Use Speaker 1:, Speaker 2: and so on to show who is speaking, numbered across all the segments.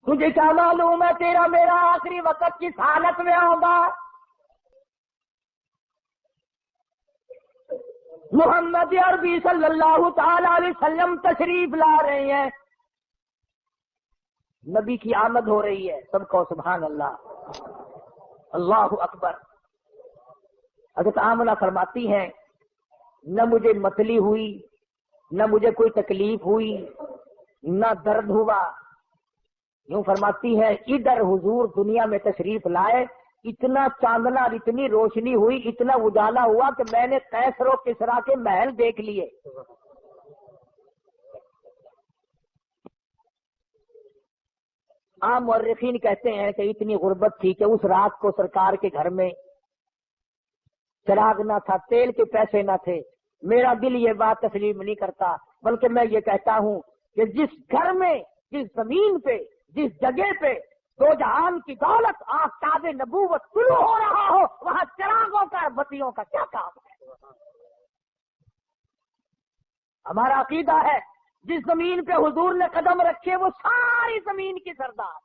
Speaker 1: تجھے کیا معلوم ہے تیرا میرا آخری وقت کس حالت میں ہوگا؟ محمد عربی صلی اللہ تعالی علیہ وسلم تشریف لا رہے ہیں، نبی کی آمد ہو رہی ہے، سب کو سبحان اللہ، اللہ اکبر۔ حضرت آمنہ فرماتی ہیں نہ مجھے متلی ہوئی، نہ مجھے کوئی تکلیف ہوئی، نہ درد ہوا۔ یوں فرماتی ہے ادھر حضور دنیا میں تشریف لائے، اتنا چاندنا اور اتنی روشنی ہوئی، اتنا اجالا ہوا کہ میں نے قیصر و کسریٰ کے محل دیکھ لیے۔ عام مورخین کہتے ہیں کہ اتنی غربت تھی کہ اس رات کو سرکار کے گھر میں چراغ نہ تھا، تیل کے پیسے نہ تھے۔ میرا دل یہ بات تسلیم نہیں کرتا، بلکہ میں یہ کہتا ہوں کہ جس گھر میں، جس زمین پہ، جس جگہ پہ دو جہان کی دولت آفتاب نبوت شروع ہو رہا ہو، وہاں چراغوں کا بتیوں کا کیا کام ہے؟ ہمارا عقیدہ ہے جس زمین پہ حضور نے قدم رکھے وہ ساری زمین کی سردار۔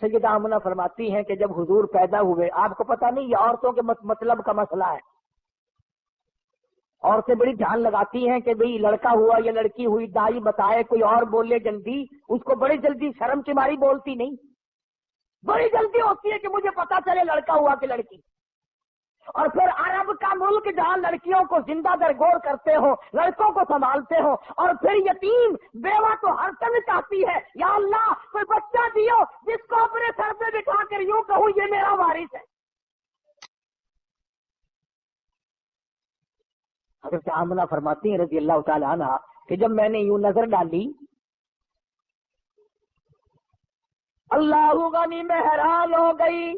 Speaker 1: سیدہ آمنہ فرماتی ہیں کہ جب حضور پیدا ہوئے، آپ کو پتہ نہیں یہ عورتوں کے مطلب کا مسئلہ ہے، عورتیں بڑی دھیان لگاتی ہیں کہ بھئی لڑکا ہوا یا لڑکی ہوئی، دائی بتائے، کوئی اور بولے جلدی، اس کو بڑی جلدی شرم کی ماری بولتی نہیں، بڑی جلدی ہوتی ہے کہ مجھے پتا چلے لڑکا ہوا کہ لڑکی۔ اور پھر عرب کا ملک جہاں لڑکیوں کو زندہ درگور کرتے ہو، لڑکوں کو سنبھالتے ہو، اور پھر یتیم بیوہ تو ہر سن چاہتی ہے یا اللہ کوئی بچہ دیو جس کو اپنے سر پہ بٹھا کر یوں کہوں یہ میرا وارث ہے۔ حضرت آمنہ فرماتی ہیں رضی اللہ تعالی عنہ کہ جب میں نے یوں نظر ڈالی، اللہ غنی میں حیران ہو گئی،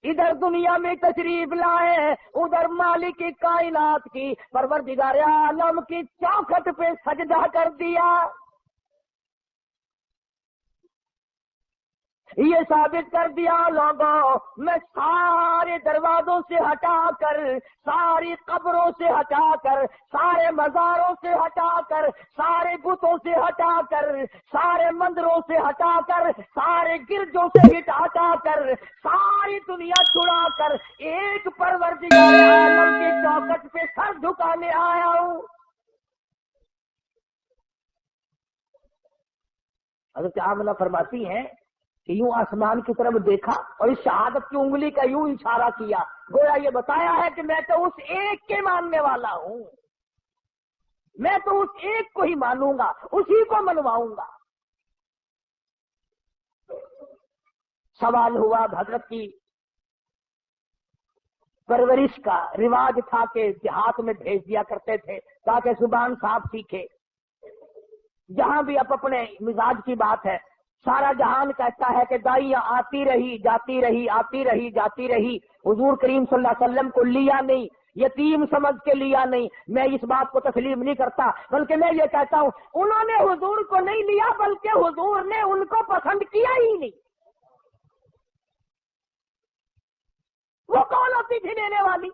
Speaker 1: ادھر دنیا میں تشریف لائے، ادھر مالک کی کائنات کی پروردگار عالم کی چوکھٹ پہ سجدہ کر دیا۔ یہ ثابت کر دیا لوگوں میں سارے دروازوں سے ہٹا کر، ساری قبروں سے ہٹا کر، سارے مزاروں سے ہٹا کر، سارے بتوں سے ہٹا کر، سارے مندروں سے ہٹا کر، سارے گرجوں سے ہٹا کر، ساری دنیا چھڑا کر ایک پروردگار عالم کی چوکٹ پہ سر جھکانے آیا ہوں۔ حضرت آمنہ فرماتی ہیں کہ یوں آسمان کی طرف دیکھا اور اس شہادت کی انگلی کا یوں اشارہ کیا، گویا یہ بتایا ہے کہ میں تو اس ایک کے ماننے والا ہوں، میں تو اس ایک کو ہی مانوں گا، اسی کو منواؤں گا۔ سوال ہوا حضرت کی پرورش کا، رواج تھا کہ دیہات میں بھیج دیا کرتے تھے تاکہ زبان صاف سیکھے۔ جہاں بھی اب اپنے مزاج کی بات ہے، سارا جہان کہتا ہے کہ دائیاں آتی رہی جاتی رہی، آتی رہی جاتی رہی، حضور کریم صلی اللہ علیہ وسلم کو لیا نہیں، یتیم سمجھ کے لیا نہیں۔ میں اس بات کو تسلیم نہیں کرتا، بلکہ میں یہ کہتا ہوں انہوں نے حضور کو نہیں لیا بلکہ حضور نے ان کو پسند کیا ہی نہیں۔ وہ کون ہوتی تھی لینے والی؟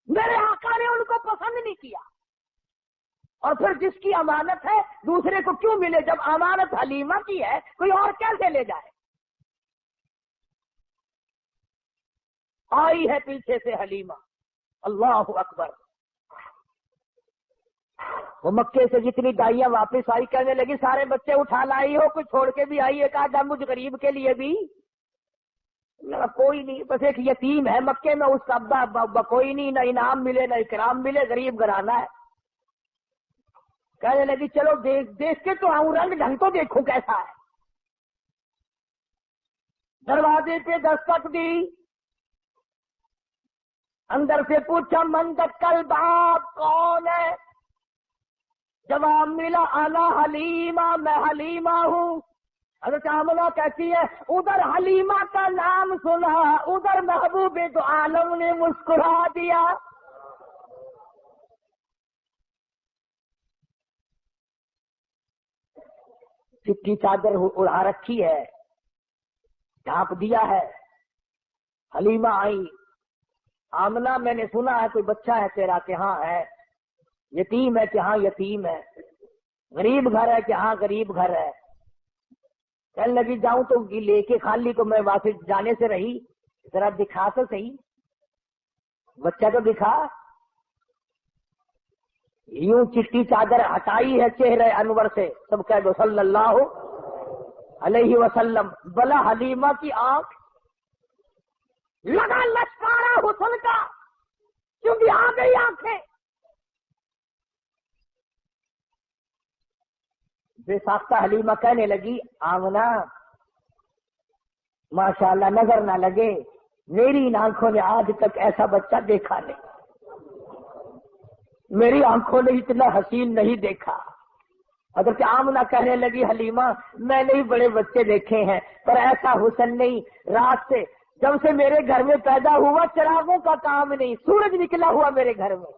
Speaker 1: میرے آقا نے ان کو پسند نہیں کیا۔ اور پھر جس کی امانت ہے دوسرے کو کیوں ملے؟ جب امانت حلیمہ کی ہے کوئی اور کیسے لے جائے؟ آئی ہے پیچھے سے حلیمہ، اللہ اکبر۔ وہ مکے سے جتنی دائیاں واپس آئی کہنے لگی سارے بچے اٹھا لائی ہو، کوئی چھوڑ کے بھی آئی ہے؟ کہا مجھ غریب کے لیے بھی کوئی نہیں، بس ایک یتیم ہے مکے میں، اس کا ابا کوئی نہیں، نہ انعام ملے نہ اکرام ملے، غریب گھرانہ ہے۔ کہنے لگی چلو دیکھ کے تو آؤں، رنگ ڈھنگ تو دیکھوں کیسا ہے۔ دروازے پہ دستک دی، اندر سے پوچھا من دکل باب، کون ہے؟ جواب ملا انا حلیمہ، میں حلیمہ ہوں۔ حضرت آمنہ کہتی ہے ادھر حلیمہ کا نام سنا، ادھر محبوب دو عالم نے مسکرا دیا۔ چٹی چادر اڑا رکھی ہے، ڈھانپ دیا ہے۔ حلیمہ آئی، آمنہ میں نے سنا ہے کوئی بچہ ہے تیرا؟ کہ ہاں ہے۔ یتیم ہے کہ ہاں یتیم ہے، غریب گھر ہے کہ ہاں غریب گھر ہے. کہنے لگی جاؤں تو لے کے خالی تو میں واپس جانے سے رہی، ذرا دکھا تو صحیح، بچہ تو دکھا. یوں چٹی چادر ہٹائی ہے چہرے انور سے، سب کہہ دو صلی اللہ علیہ وسلم. بلا حلیمہ کی آنکھ لگا لشکارا حسن کا، کیونکہ آ گئی آنکھیں. بے ساختہ حلیمہ کہنے لگی آمنہ ماشاءاللہ نظر نہ لگے، میری ان آنکھوں نے آج تک ایسا بچہ دیکھا نہیں، میری آنکھوں نے اتنا حسین نہیں دیکھا. حضرت آمنہ کہنے لگی حلیمہ میں نے بڑے بچے دیکھے ہیں پر ایسا حسن نہیں. رات سے جب سے میرے گھر میں پیدا ہوا چراغوں کا کام نہیں، سورج نکلا ہوا میرے گھر میں.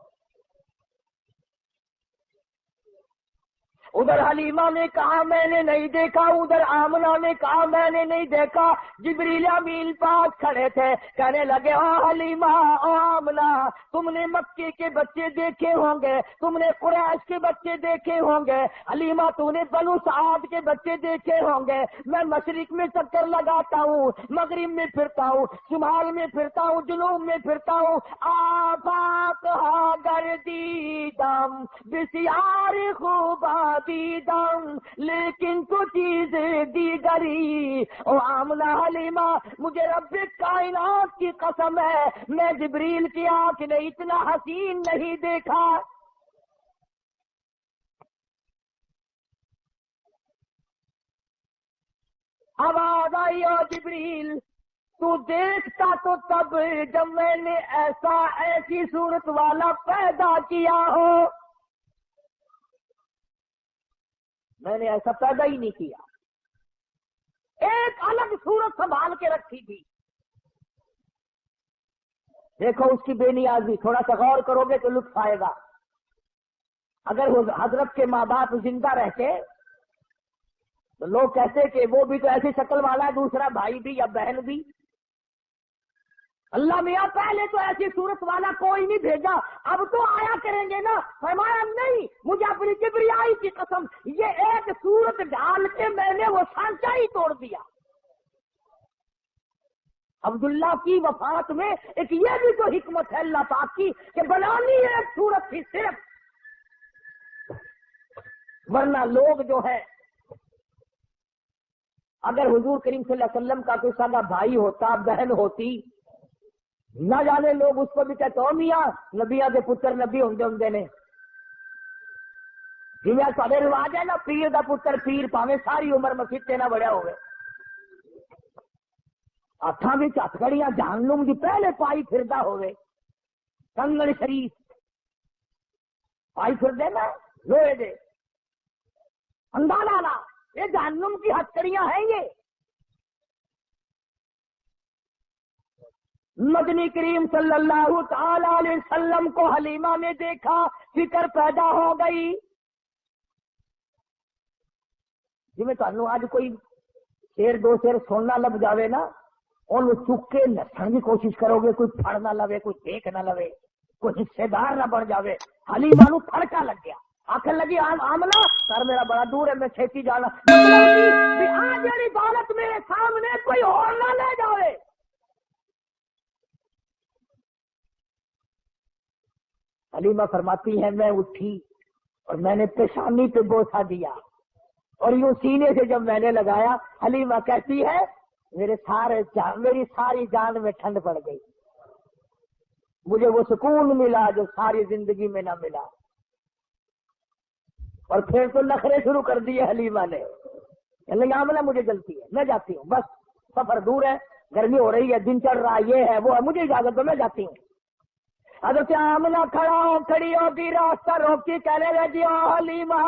Speaker 1: ادھر حلیمہ نے کہا میں نے نہیں دیکھا، ادھر آمنہ نے کہا میں نے نہیں دیکھا. جبریل امین پاس کھڑے تھے، کہنے لگے او حلیمہ او آمنہ تم نے مکے کے بچے دیکھے ہوں گے، تم نے قریش کے بچے دیکھے ہوں گے، حلیمہ تو نے بنو سعد کے بچے دیکھے ہوں گے. میں مشرق میں چکر لگاتا ہوں، مغرب میں پھرتا ہوں، شمال میں پھرتا ہوں، جنوب میں پھرتا ہوں. آفاق ہا گردیدم بسیار خوبا دیدم لیکن تو چیزیں دیگری. او آمنہ حلیمہ مجھے رب کائنات کی قسم ہے میں جبریل کی آنکھ نے اتنا حسین نہیں دیکھا. آواز آئی او جبریل تو دیکھتا تو تب جب میں نے ایسی صورت والا پیدا کیا ہو، میں نے ایسا پیدا ہی نہیں کیا. ایک الگ صورت سنبھال کے رکھی تھی. دیکھو اس کی بے نیازی، تھوڑا سا غور کرو گے تو لطف آئے گا. اگر حضرت کے ماں باپ زندہ رہتے تو لوگ کہتے کہ وہ بھی تو ایسی شکل والا ہے، دوسرا بھائی بھی یا بہن بھی. اللہ میاں پہلے تو ایسی صورت والا کوئی نہیں بھیجا، اب تو آیا کریں گے نا. فرمایا نہیں، مجھے اپنی کبریائی کی قسم یہ ایک صورت ڈال کے میں نے وہ سانچہ ہی توڑ دیا. عبداللہ کی وفات میں ایک یہ بھی تو حکمت ہے اللہ پاک کی کہ بنانی ایک صورت تھی صرف، ورنہ لوگ جو ہے اگر حضور کریم صلی اللہ علیہ وسلم کا کوئی سگا بھائی ہوتا بہن ہوتی نہ جانے لوگ اس کو بھی کہتے ہو میاں نبیاں دے پتر نبی ہوں نے جی میں سارے رواج ہے نا پیر دا پتر پیر پاوے ساری عمر مسیطے نہ بڑھیا ہوئے ہاتھاں بھی ہتھکڑیاں جہنم دی پہلے پائی پھردا ہوئے کنگن شریف پائی پھر دے نا لوہے دے اندازہ لا یہ جہنم کی ہتھکڑیاں ہیں. یہ مدنی کریم صلی اللہ تعالی علیہ وسلم کو حلیمہ نے دیکھا، فکر پیدا ہو گئی. جی میں تمہیں آج کوئی شیر دو شیر سننا لگ جاوے نا ان چک کے نسن کی کوشش کرو گے، کوئی پھڑ نہ لوے، کوئی دیکھ نہ لوے، کوئی حصے دار نہ بن جاوے. حلیمہ نو تھڑکا لگ گیا، آخر لگی آمنہ سر میرا بڑا دور ہے میں چھیتی جانا، مطلب کہ آج جڑی دولت میرے سامنے کوئی اور نہ لے جاوے. حلیمہ فرماتی ہے میں اٹھی اور میں نے پیشانی پہ بوسہ دیا اور یوں سینے سے جب میں نے لگایا حلیمہ کہتی ہے میری ساری جان میں ٹھنڈ پڑ گئی، مجھے وہ سکون ملا جو ساری زندگی میں نہ ملا. اور پھر تو نخرے شروع کر دیے حلیمہ نے. آمنہ مجھے جلتی ہے میں جاتی ہوں، بس سفر دور ہے، گرمی ہو رہی ہے، دن چڑھ رہا ہے، یہ ہے وہ ہے، مجھے اجازت دو میں جاتی ہوں. حضرت آمنہ کھڑی ہوگی راستہ روکی کہنے لگی او حلیمہ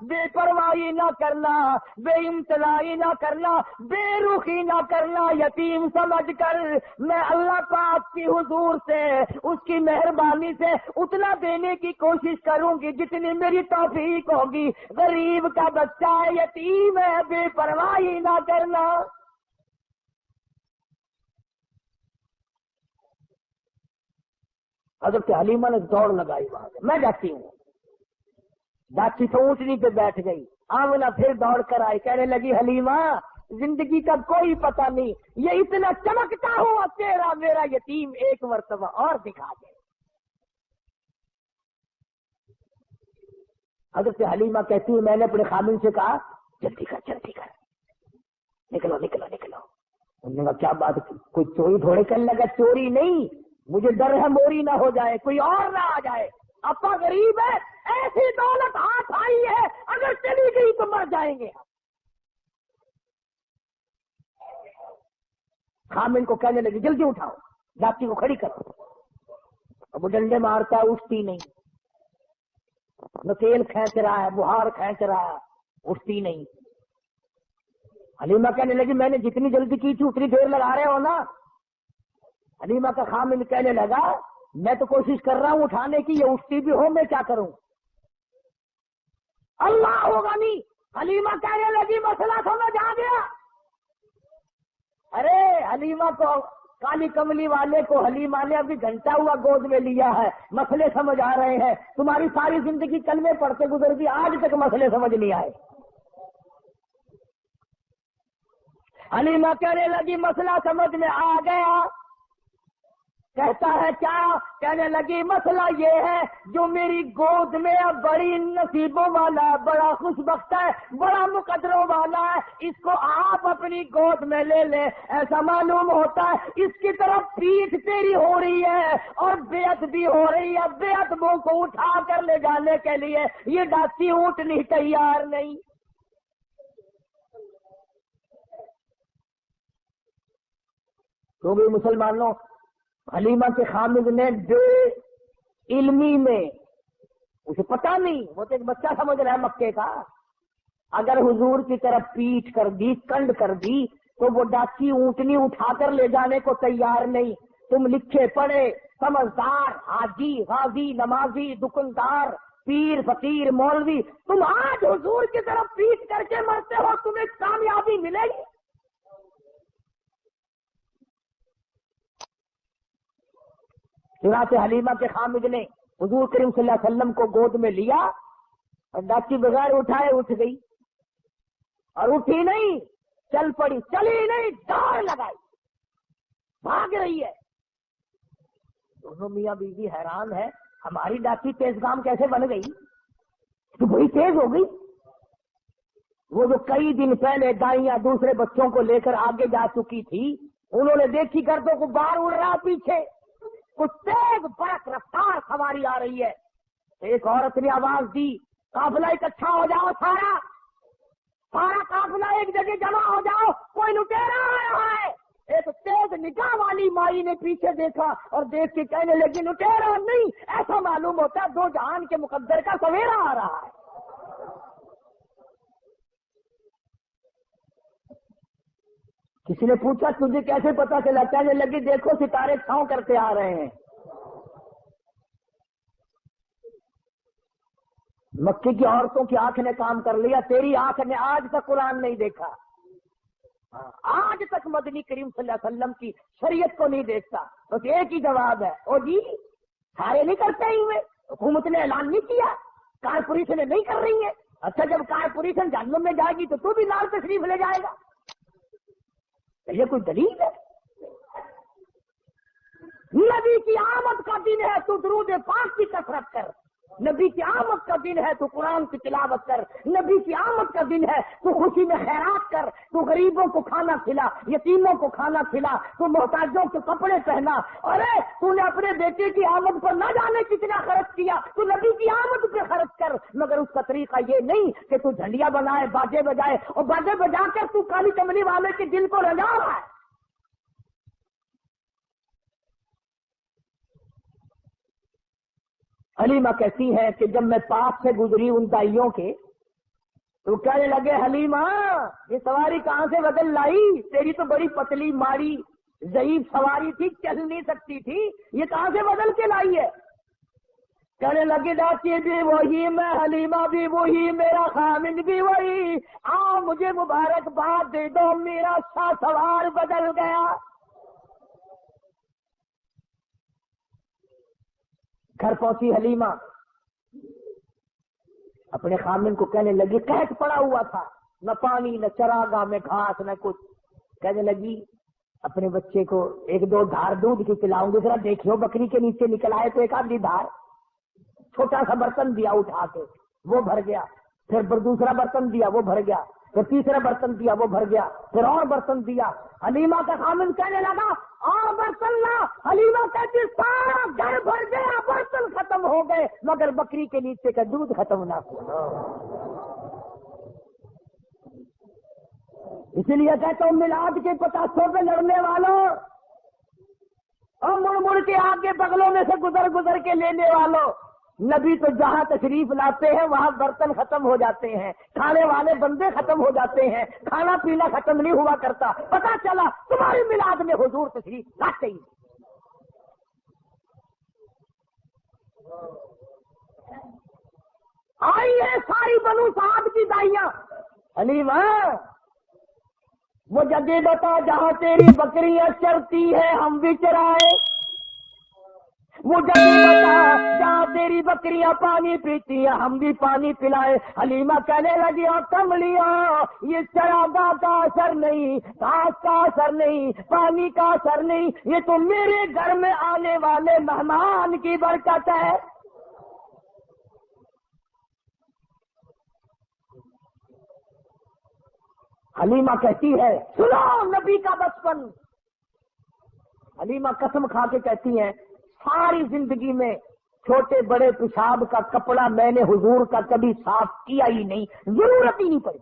Speaker 1: بے پرواہی نہ کرنا، بے امتناعی نہ کرنا، بے رخی نہ کرنا، یتیم سمجھ کر میں اللہ پاک کی حضور سے اس کی مہربانی سے اتنا دینے کی کوشش کروں گی جتنی میری توفیق ہوگی. غریب کا بچہ ہے، یتیم ہے، بے پرواہی نہ کرنا. حضرت حلیمہ نے دوڑ لگائی وہاں سے میں جاتی ہوں. ڈاچی تو اونٹنی پہ بیٹھ گئی. آمنہ پھر دوڑ کر آئی, کہنے لگی حلیمہ زندگی کا کوئی پتہ نہیں, یہ اتنا چمکتا ہوا تیرا میرا یتیم ایک مرتبہ اور دکھا دے. حضرت حلیمہ کہتی ہے میں نے اپنے خامن سے کہا جلدی کر نکلو. انہوں نے کہا کیا بات, کوئی چوری تھوڑے کرنے لگا. چوری نہیں, مجھے ڈر ہے موری نہ ہو جائے, کوئی اور نہ آ جائے. اپا غریب ہے, ایسی دولت ہاتھ آئی ہے, اگر چلی گئی تو مر جائیں گے. خامن کو کہنے لگی جلدی اٹھاؤ, ڈاچی کو کھڑی کرو. اب وہ ڈنڈے مارتا ہے, اٹھتی نہیں. نکیل کھینچ رہا ہے, بہار کھینچ رہا ہے, اٹھتی نہیں. حلیمہ کہنے لگی میں نے جتنی جلدی کی تھی اتنی دیر لگا رہے ہو نا. حلیمہ کا خامن کہنے لگا میں تو کوشش کر رہا ہوں اٹھانے کی, یہ اٹھتی بھی ہو میں کیا کروں. اللہ ہوگا نہیں. حلیمہ کہنے لگی مسئلہ سمجھ آ گیا. ارے حلیمہ کو, کالی کملی والے کو حلیمہ نے ابھی گھنٹہ ہوا گود میں لیا ہے, مسئلے سمجھ آ رہے ہیں. تمہاری ساری زندگی کلمے پڑھتے گزر گئی, آج تک مسئلے سمجھ نہیں آئے. حلیمہ کہنے لگی مسئلہ سمجھ میں آ گیا. کہتا ہے کیا؟ کہنے لگی مسئلہ یہ ہے جو میری گود میں اب بڑی نصیبوں والا ہے, بڑا خوش بخت ہے, بڑا مقدروں والا ہے, اس کو آپ اپنی گود میں لے لیں. ایسا معلوم ہوتا ہے اس کی طرف پیٹھ تیری ہو رہی ہے اور بیعت بھی ہو رہی ہے. بیعت منہ کو اٹھا کر لے جانے کے لیے یہ ڈاچی اونٹنی تیار نہیں. تو بھی مسلمانوں, حلیمہ کے خامد نے بے علمی میں, اسے پتا نہیں, وہ تو ایک بچہ سمجھ رہا ہے مکے کا, اگر حضور کی طرف پیٹھ کر دی, کنڈ کر دی, تو وہ ڈاچی اونٹنی اٹھا کر لے جانے کو تیار نہیں. تم لکھے پڑھے سمجھدار حاجی غازی نمازی دکاندار پیر فقیر مولوی, تم آج حضور کی طرف پیٹھ کر کے مرتے ہو, تمہیں کامیابی ملے گی. چنانچہ حلیمہ کے خامد نے حضور کریم صلی اللہ علیہ وسلم کو گود میں لیا اور ڈاچی بغیر اٹھائے اٹھ گئی, اور اٹھی نہیں, چل پڑی, چلی نہیں, دوڑ لگائی, بھاگ رہی ہے. دونوں میاں بیوی حیران ہے, ہماری ڈاچی تیز کام کیسے بن گئی, تو بڑی تیز ہو گئی. وہ جو کئی دن پہلے دائیاں دوسرے بچوں کو لے کر آگے جا چکی تھی, انہوں نے دیکھی گردوں کو باہر اڑ رہا پیچھے, کچھ تیز برق رفتار سواری آ رہی ہے. ایک عورت نے آواز دی قافلہ اکٹھا ہو جاؤ, سارا قافلہ ایک جگہ جمع ہو جاؤ, کوئی لٹیرا آ رہا ہے. ایک تیز نگاہ والی مائی نے پیچھے دیکھا اور دیکھ کے کہنے لگی لٹیرا نہیں, ایسا معلوم ہوتا ہے دو جہان کے مقدر کا سویرا آ رہا ہے. کسی نے پوچھا تجھے کیسے پتا چلا؟ کہنے لگی دیکھو ستارے چھاؤں کرتے آ رہے ہیں. مکے کی عورتوں کی آنکھ نے کام کر لیا, تیری آنکھ نے آج تک قرآن نہیں دیکھا, آج تک مدنی کریم صلی اللہ علیہ وسلم کی شریعت کو نہیں دیکھتا. بس ایک ہی جواب ہے, او جی سارے نہیں کرتے ہی ہوئے, حکومت نے اعلان نہیں کیا, کارپوریشنیں نہیں کر رہی ہیں. اچھا جب کارپوریشن جہنم میں جائے گی تو بھی لال تشریف لے جائے گا, یہ کوئی دلیل ہے؟ نبی کی آمد کا دن ہے تو درود پاک کی کثرت کر, نبی کی آمد کا دن ہے تو قرآن کی تلاوت کر, نبی کی آمد کا دن ہے تو خوشی میں خیرات کر, تو غریبوں کو کھانا کھلا, یتیموں کو کھانا کھلا, تو محتاجوں کے کپڑے پہنا. ارے تو نے اپنے بیٹے کی آمد پر نہ جانے کتنا خرچ کیا, تو نبی کی آمد پہ خرچ کر, مگر اس کا طریقہ یہ نہیں کہ تو جھنڈیاں بنائے, باجے بجائے, اور باجے بجا کر تو کالی کملی والے کے دل کو رجا رہا ہے. حلیمہ کہتی ہے کہ جب میں پاس سے گزری ان دائیوں کے, تو کہنے لگے حلیمہ یہ سواری کہاں سے بدل لائی, تیری تو بڑی پتلی ماری ضعیف سواری تھی, چل نہیں سکتی تھی, یہ کہاں سے بدل کے لائی ہے. کہنے لگے ڈاچی بھی وہی, میں حلیمہ بھی وہی, میرا خامد بھی وہی, مجھے مبارکباد دے دو, میرا سوار بدل گیا. گھر پہنچی حلیمہ, اپنے خامن کو کہنے لگی، قحط پڑا ہوا تھا، نہ پانی نہ چراگاہ میں گھاس نہ کچھ، کہنے لگی اپنے بچے کو ایک دو دھار دودھ کی پلاؤں گی، ذرا دیکھو بکری کے نیچے نکل آئے تو ایک آدھی دھار، چھوٹا سا برتن دیا اٹھا کے، وہ بھر گیا، پھر دوسرا برتن دیا وہ بھر گیا، پھر تیسرا برتن دیا وہ بھر گیا، پھر اور برتن دیا۔ حلیمہ کا خامن کہنے لگا اور برتن لا، حلیمہ کہتی سارا گھر بھر گیا، برتن ختم ہو گئے مگر بکری کے نیچے کا دودھ ختم نہ ہوا۔ اسی لیے کہتا ہوں میلاد کے پتاسوں پہ لڑنے والوں اور مڑ مڑ کے آگے بغلوں میں سے گزر کے لینے والوں، نبی تو جہاں تشریف لاتے ہیں وہاں برتن ختم ہو جاتے ہیں، کھانے والے بندے ختم ہو جاتے ہیں، کھانا پینا ختم نہیں ہوا کرتا۔ پتا چلا تمہاری میلاد میں حضور تشریف لاتے ہی۔ آئیے ساری بنو سعد کی دائیاں، حلیمہ وہ جگہ بتا جہاں تیری بکریاں چرتی ہیں ہم بھی چرائے، وہ جگہ بتا جہاں تیری بکریاں پانی پیتی ہیں ہم بھی پانی پلائے۔ حلیمہ کہنے لگی اور کملیاں یہ چراگاہ کا اثر نہیں، گھاس کا اثر نہیں، پانی کا اثر نہیں، یہ تو میرے گھر میں آنے والے مہمان کی برکت ہے۔ حلیمہ کہتی ہے سنو نبی کا بچپن، حلیمہ قسم کھا کے کہتی ہیں ساری زندگی میں چھوٹے بڑے پیشاب کا کپڑا میں نے حضور کا کبھی صاف کیا ہی نہیں، ضرورت ہی نہیں پڑی،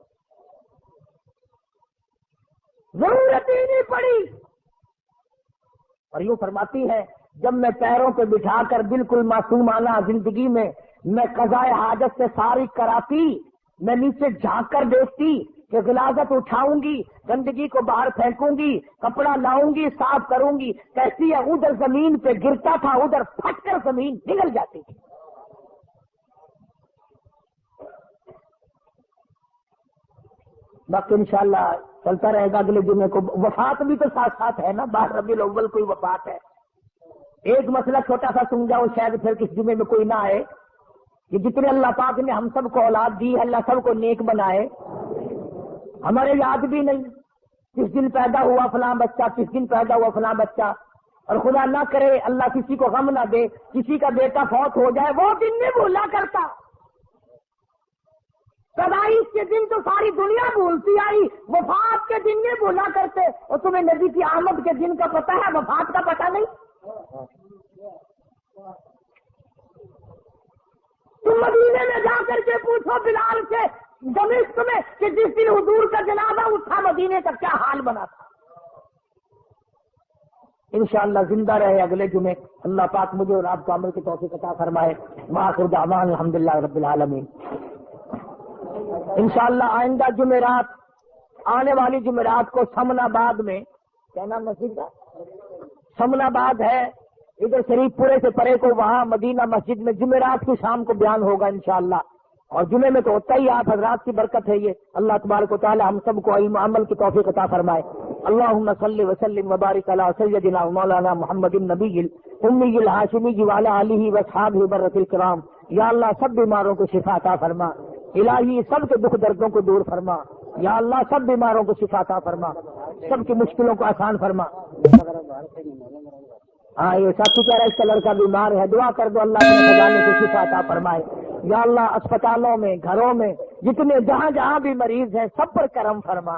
Speaker 1: ضرورت ہی نہیں پڑی۔ اور یوں فرماتی ہے جب میں پیروں پہ بٹھا کر بالکل معصومانہ زندگی میں قضائے حاجت سے ساری کراتی، میں نیچے جھانک کر دیکھتی کہ غلاظت اٹھاؤں گی، گندگی کو باہر پھینکوں گی، کپڑا لاؤں گی، صاف کروں گی، کہتی ہے ادھر زمین پہ گرتا تھا ادھر پھٹ کر زمین نگل جاتی تھی۔ باقی انشاءاللہ چلتا رہے گا اگلے جمعے کو۔ وفات بھی تو ساتھ ساتھ ہے نا، 12 ربیع الاول کوئی وفات ہے۔ ایک مسئلہ چھوٹا سا سمجھاؤ، شاید پھر کس جمعے میں کوئی نہ آئے، کہ جتنے اللہ پاک نے ہم سب کو اولاد دی ہے اللہ سب کو نیک بنائے، ہمارے یاد بھی نہیں کس دن پیدا ہوا فلاں بچہ، کس دن پیدا ہوا فلاں بچہ، اور خدا نہ کرے اللہ کسی کو غم نہ دے کسی کا بیٹا فوت ہو جائے، وہ دن نہیں بھولا کرتا۔ پیدائش کے دن تو ساری دنیا بھولتی آئی، وفات کے دن نہیں بھولا کرتے۔ اور تمہیں نبی کی آمد کے دن کا پتہ ہے، وفات کا پتہ نہیں؟ تم مدینے میں جا کر کے پوچھو بلال سے دمشق میں کہ جس دن حضور کا جنازہ اٹھا مدینے کا کیا حال بنا تھا۔ انشاءاللہ زندہ رہے اگلے جمعے، اللہ پاک مجھے اور آپ کو عمل کی توفیق عطا فرمائے۔ وآخر دعوانا الحمدللہ رب العالمین۔ انشاءاللہ آئندہ جمعرات، آنے والی جمعرات کو سمن آباد میں، کیا نام مسجد کا؟ سمن آباد ہے ادھر شریف پورے سے پرے کو، وہاں مدینہ مسجد میں جمعرات کی شام کو بیان ہوگا انشاءاللہ۔ اور جمعے میں تو ہوتا ہی آپ حضرات کی برکت ہے یہ، اللہ تبارک و تعالی ہم سب کو علم عمل کی توفیق عطا فرمائے۔ اللہم صلی وسلم وبارک علی سیدنا مولانا محمد النبی الامی الہاشمی وعلی آلہ واصحابہ برۃ الکرام۔ یا اللہ سب بیماروں کو شفا عطا فرما، الہی سب کے دکھ دردوں کو دور فرما، یا اللہ سب بیماروں کو شفا عطا فرما، سب کی مشکلوں کو آسان فرما۔ ہاں یہ ساتھی کہہ رہا ہے اس کا لڑکا بیمار ہے، دعا کر دو اللہ اپنے خزانے سے شفا عطا فرمائے۔ یا اللہ اسپتالوں میں، گھروں میں جتنے جہاں جہاں بھی مریض ہیں سب پر کرم فرما۔